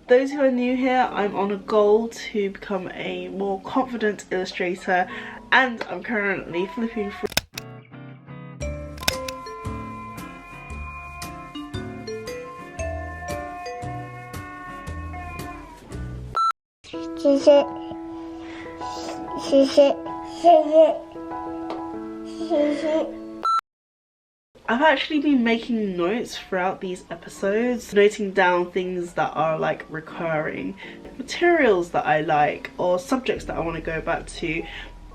those who are new here, I'm on a goal to become a more confident illustrator, and I'm currently flipping through I've actually been making notes throughout these episodes, noting down things that are like recurring, materials that I like, or subjects that I want to go back to.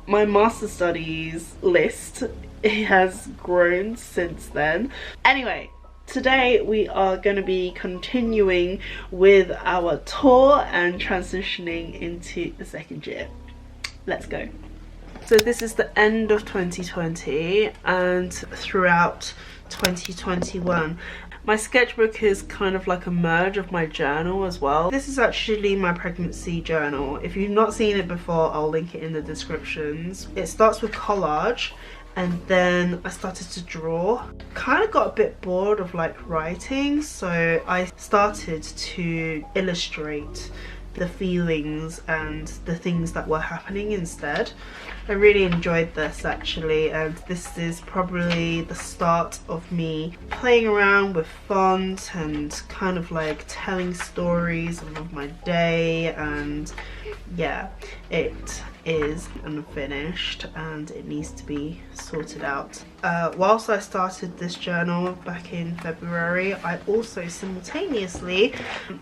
My master studies list, it has grown since then. Anyway, today we are going to be continuing with our tour and transitioning into the second year. Let's go. So this is the end of 2020 and throughout 2021. My sketchbook is kind of like a merge of my journal as well. This is actually my pregnancy journal. If you've not seen it before, I'll link it in the descriptions. It starts with collage, and then I started to draw. Kind of got a bit bored of like writing, so I started to illustrate the feelings and the things that were happening instead. I really enjoyed this actually, and this is probably the start of me playing around with font and kind of like telling stories of my day. And yeah, it is unfinished and it needs to be sorted out. Whilst I started this journal back in February, I also simultaneously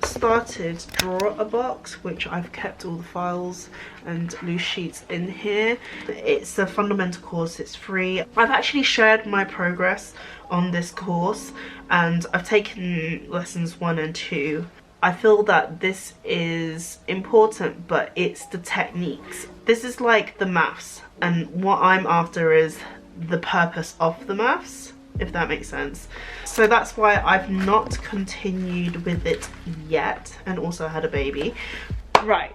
started Draw a Box, which I've kept all the files and loose sheets in here. It's a fundamental course, it's free. I've actually shared my progress on this course and I've taken lessons 1 and 2. I feel that this is important, but it's the techniques. This is like the maths, and what I'm after is the purpose of the maths, if that makes sense. So that's why I've not continued with it yet, and also had a baby. Right.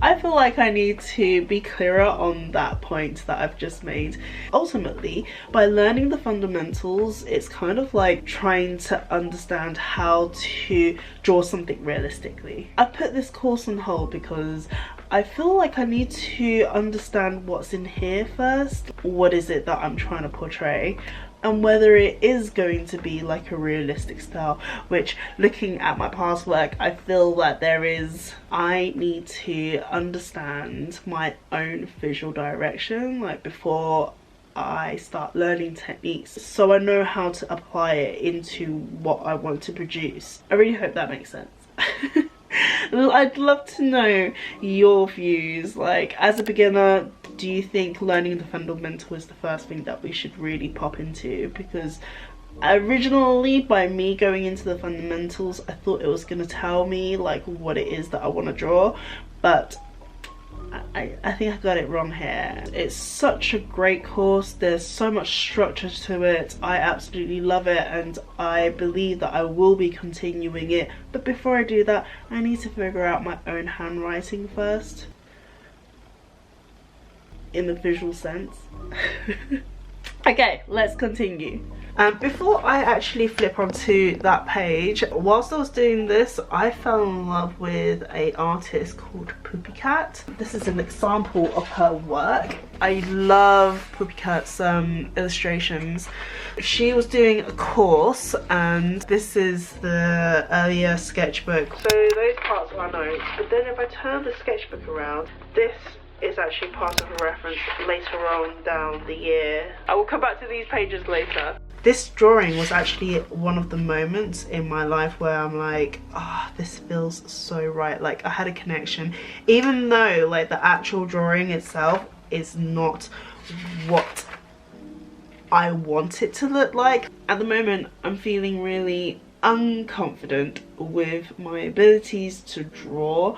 I feel like I need to be clearer on that point that I've just made. Ultimately, by learning the fundamentals, it's kind of like trying to understand how to draw something realistically. I've put this course on hold because I feel like I need to understand what's in here first. What is it that I'm trying to portray? And whether it is going to be like a realistic style, which, looking at my past work, I feel that there is. I need to understand my own visual direction, like before I start learning techniques, so I know how to apply it into what I want to produce. I really hope that makes sense. I'd love to know your views. Like, as a beginner, do you think learning the fundamental is the first thing that we should really pop into? Because originally, by me going into the fundamentals, I thought it was going to tell me like what it is that I want to draw, but I think I got it wrong here. It's such a great course, there's so much structure to it. I absolutely love it and I believe that I will be continuing it, but before I do that, I need to figure out my own handwriting first, in the visual sense. Okay, let's continue. Before I actually flip onto that page, whilst I was doing this, I fell in love with an artist called Poopy Cat. This is an example of her work. I love Poopy Cat's illustrations. She was doing a course, and this is the earlier sketchbook. So those parts are notes, but then if I turn the sketchbook around, this is actually part of a reference later on down the year. I will come back to these pages later. This drawing was actually one of the moments in my life where I'm like, ah, oh, this feels so right. Like, I had a connection, even though like the actual drawing itself is not what I want it to look like. At the moment, I'm feeling really unconfident with my abilities to draw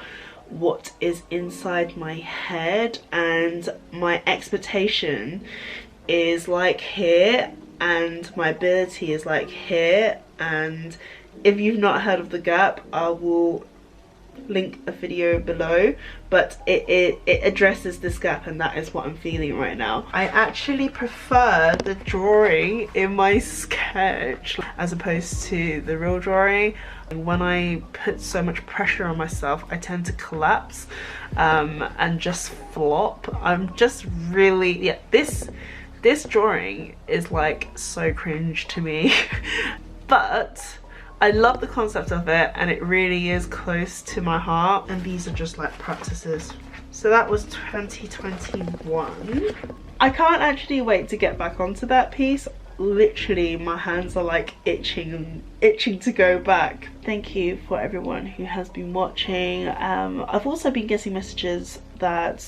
what is inside my head, and my expectation is like here and my ability is like here. And if you've not heard of the gap, I will link a video below, but it addresses this gap, and that is what I'm feeling right now. I actually prefer the drawing in my sketch as opposed to the real drawing. When I put so much pressure on myself, I tend to collapse and just flop. I'm just really, yeah, this drawing is like so cringe to me. But I love the concept of it, and it really is close to my heart, and these are just like practices. So that was 2021. I can't actually wait to get back onto that piece. Literally my hands are like itching to go back. Thank you for everyone who has been watching. I've also been getting messages that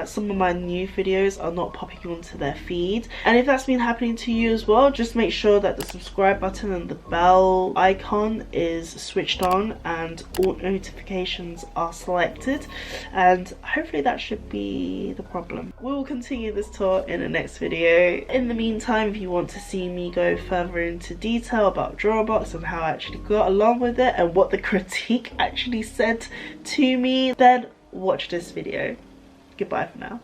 some of my new videos are not popping onto their feed, and if that's been happening to you as well, just make sure that the subscribe button and the bell icon is switched on and all notifications are selected, and hopefully that should be the problem. We will continue this tour in the next video. In the meantime, if you want to see me go further into detail about Drawbox and how I actually got along with it and what the critique actually said to me, then watch this video. Goodbye for now.